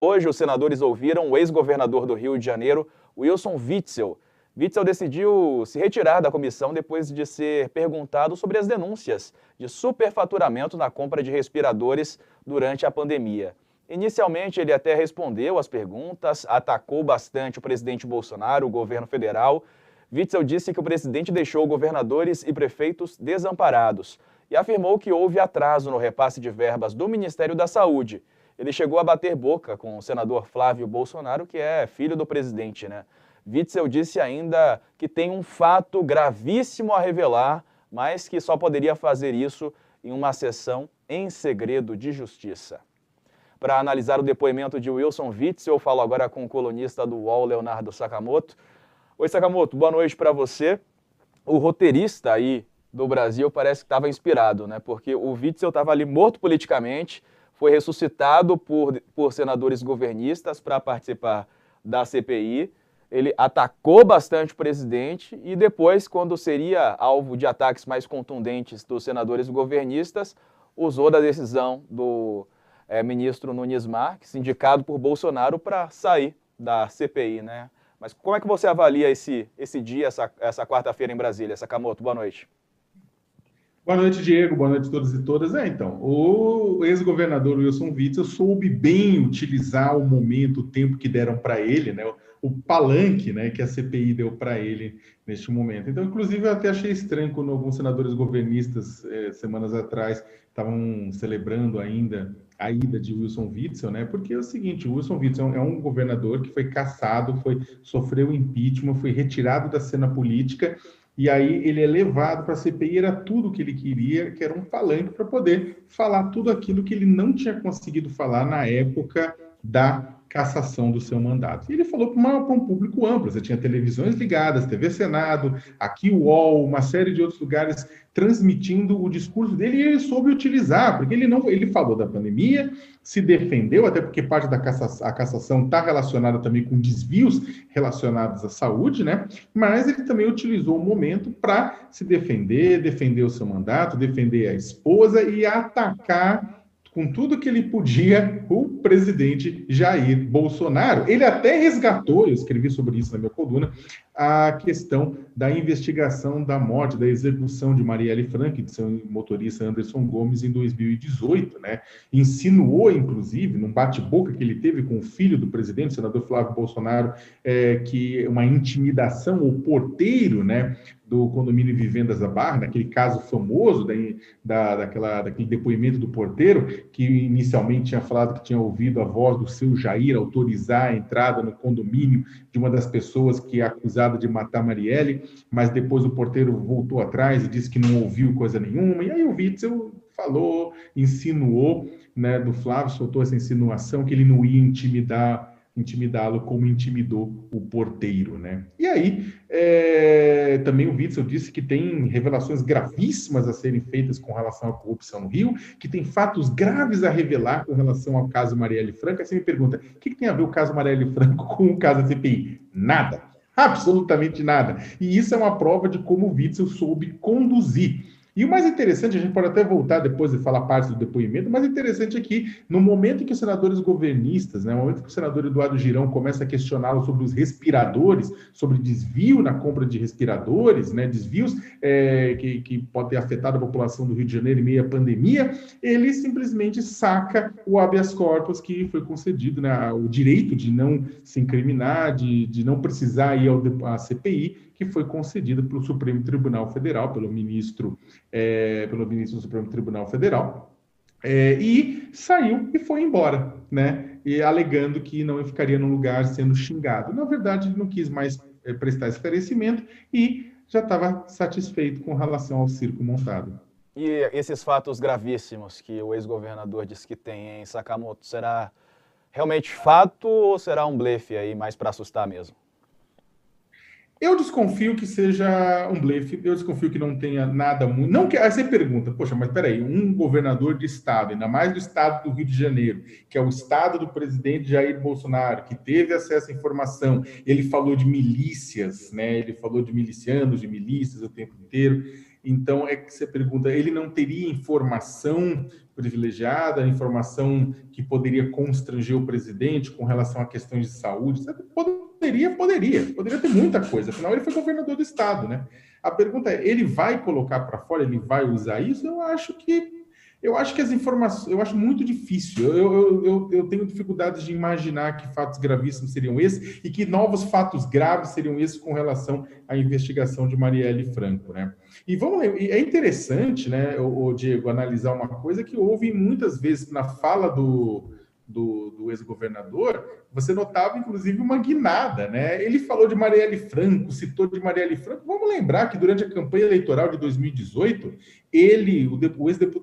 Hoje, os senadores ouviram o ex-governador do Rio de Janeiro, Wilson Witzel. Witzel decidiu se retirar da comissão depois de ser perguntado sobre as denúncias de superfaturamento na compra de respiradores durante a pandemia. Inicialmente, ele até respondeu às perguntas, atacou bastante o presidente Bolsonaro, o governo federal. Witzel disse que o presidente deixou governadores e prefeitos desamparados e afirmou que houve atraso no repasse de verbas do Ministério da Saúde. Ele chegou a bater boca com o senador Flávio Bolsonaro, que é filho do presidente, né? Witzel disse ainda que tem um fato gravíssimo a revelar, mas que só poderia fazer isso em uma sessão em segredo de justiça. Para analisar o depoimento de Wilson Witzel, eu falo agora com o colunista do UOL, Leonardo Sakamoto. Oi, Sakamoto, boa noite para você. O roteirista aí do Brasil parece que estava inspirado, né? Porque o Witzel estava ali morto politicamente, foi ressuscitado por senadores governistas para participar da CPI. Ele atacou bastante o presidente e depois, quando seria alvo de ataques mais contundentes dos senadores governistas, usou da decisão do ministro Nunes Marques, indicado por Bolsonaro, para sair da CPI, né? Mas como é que você avalia esse dia, essa quarta-feira em Brasília? Sakamoto, boa noite. Boa noite, Diego. Boa noite a todos e todas. Então, o ex-governador Wilson Witzel soube bem utilizar o momento, o tempo que deram para ele, né? O palanque, né, que a CPI deu para ele neste momento. Então, inclusive, eu até achei estranho quando alguns senadores governistas, semanas atrás, estavam celebrando ainda a ida de Wilson Witzel, né? Porque é o seguinte, o Wilson Witzel é um governador que foi cassado, sofreu impeachment, foi retirado da cena política. E aí ele é levado para a CPI, era tudo o que ele queria, que era um palanque para poder falar tudo aquilo que ele não tinha conseguido falar na época da cassação do seu mandato. E ele falou para um público amplo, você tinha televisões ligadas, TV Senado, aqui o UOL, uma série de outros lugares transmitindo o discurso dele, e ele soube utilizar, porque ele falou da pandemia, se defendeu, até porque parte da cassação está relacionada também com desvios relacionados à saúde, né? Mas ele também utilizou o momento para se defender o seu mandato, defender a esposa e atacar com tudo que ele podia o presidente Jair Bolsonaro. Ele até resgatou, eu escrevi sobre isso na minha coluna, a questão da investigação da morte, da execução de Marielle Franco e de seu motorista Anderson Gomes em 2018, né? Insinuou, inclusive, num bate-boca que ele teve com o filho do presidente, o senador Flávio Bolsonaro, que uma intimidação, o porteiro, né, do condomínio Vivendas da Barra, naquele caso famoso daquele depoimento do porteiro, que inicialmente tinha falado que tinha ouvido a voz do seu Jair autorizar a entrada no condomínio de uma das pessoas que é acusada de matar Marielle, mas depois o porteiro voltou atrás e disse que não ouviu coisa nenhuma, e aí o Witzel falou, insinuou, né, do Flávio, soltou essa insinuação que ele não ia intimidá-lo como intimidou o porteiro, né? E aí, também o Witzel disse que tem revelações gravíssimas a serem feitas com relação à corrupção no Rio, que tem fatos graves a revelar com relação ao caso Marielle Franco. Aí você me pergunta, o que tem a ver o caso Marielle Franco com o caso da CPI? Nada, absolutamente nada. E isso é uma prova de como o Witzel soube conduzir. E o mais interessante, a gente pode até voltar depois e falar parte do depoimento, o mais interessante é que, no momento em que os senadores governistas, né, no momento que o senador Eduardo Girão começa a questioná-lo sobre os respiradores, sobre desvio na compra de respiradores, né, desvios que podem ter afetado a população do Rio de Janeiro em meio à pandemia, ele simplesmente saca o habeas corpus que foi concedido, né, o direito de não se incriminar, de não precisar ir à CPI, que foi concedida pelo Supremo Tribunal Federal, pelo ministro do Supremo Tribunal Federal, e saiu e foi embora, né? E alegando que não ficaria no lugar sendo xingado. Na verdade, ele não quis mais prestar esclarecimento e já estava satisfeito com relação ao circo montado. E esses fatos gravíssimos que o ex-governador disse que tem em Sakamoto, será realmente fato ou será um blefe aí mais para assustar mesmo? Eu desconfio que seja um blefe, eu desconfio que não tenha nada muito. Não que aí você pergunta, poxa, mas peraí, um governador de estado, ainda mais do estado do Rio de Janeiro, que é o estado do presidente Jair Bolsonaro, que teve acesso à informação, ele falou de milícias, né? Ele falou de milicianos, de milícias o tempo inteiro. Então, é que você pergunta, ele não teria informação privilegiada, informação que poderia constranger o presidente com relação a questões de saúde? Poderia ter muita coisa, afinal ele foi governador do estado, né? A pergunta é, ele vai colocar para fora, ele vai usar isso? Eu acho que as informações, eu acho muito difícil. Eu tenho dificuldades de imaginar que fatos gravíssimos seriam esses e que novos fatos graves seriam esses com relação à investigação de Marielle Franco, né? E é interessante, né, o Diego, analisar uma coisa que houve muitas vezes na fala do ex-governador, você notava, inclusive, uma guinada, né? Ele falou de Marielle Franco, citou de Marielle Franco. Vamos lembrar que durante a campanha eleitoral de 2018,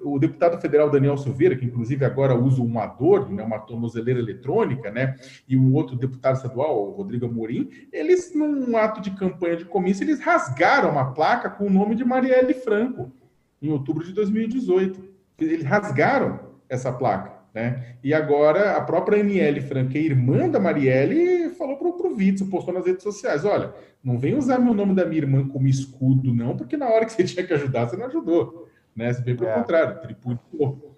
o deputado federal Daniel Silveira, que inclusive agora usa um adorno, né, uma tornozeleira eletrônica, né, e um outro deputado estadual, o Rodrigo Amorim, eles, num ato de campanha de comício, eles rasgaram uma placa com o nome de Marielle Franco, em outubro de 2018. Eles rasgaram essa placa. Né? E agora a própria Aniele Franco, que é irmã da Marielle, falou para o Witzel, postou nas redes sociais: olha, não vem usar meu nome da minha irmã como escudo, não, porque na hora que você tinha que ajudar, você não ajudou. Né? Você veio pelo contrário, tripudiou.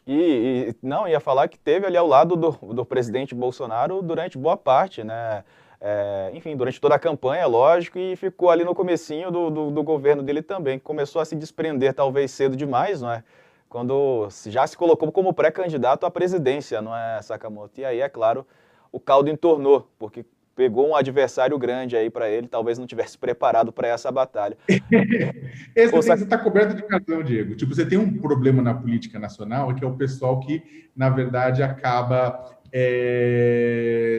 E não, ia falar que teve ali ao lado do presidente Bolsonaro durante boa parte, né? Enfim, durante toda a campanha, lógico, e ficou ali no comecinho do governo dele também, que começou a se desprender talvez cedo demais, não é? Quando já se colocou como pré-candidato à presidência, não é, Sakamoto? E aí, é claro, o caldo entornou, porque pegou um adversário grande aí para ele, talvez não tivesse preparado para essa batalha. Você está coberto de razão, Diego. Tipo, você tem um problema na política nacional, que é o pessoal que, na verdade, acaba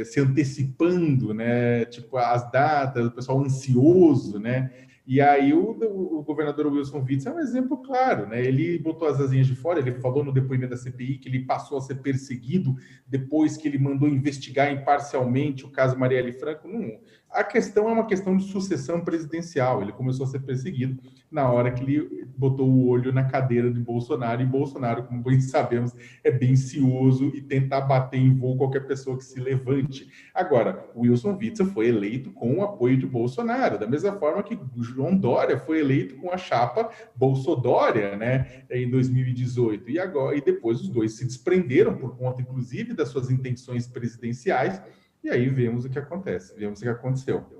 se antecipando, né? Tipo, as datas, o pessoal ansioso, né? E aí o governador Wilson Witzel é um exemplo claro, né? Ele botou as asinhas de fora, ele falou no depoimento da CPI que ele passou a ser perseguido depois que ele mandou investigar imparcialmente o caso Marielle Franco. Não, a questão é uma questão de sucessão presidencial. Ele começou a ser perseguido na hora que ele botou o olho na cadeira de Bolsonaro, e Bolsonaro, como bem sabemos, é bem cioso e tenta abater em voo qualquer pessoa que se levante. Agora, Wilson Witzel foi eleito com o apoio de Bolsonaro, da mesma forma que João Dória foi eleito com a chapa Bolsodória, né, em 2018. E depois os dois se desprenderam por conta, inclusive, das suas intenções presidenciais. E aí vemos o que acontece, vemos o que aconteceu.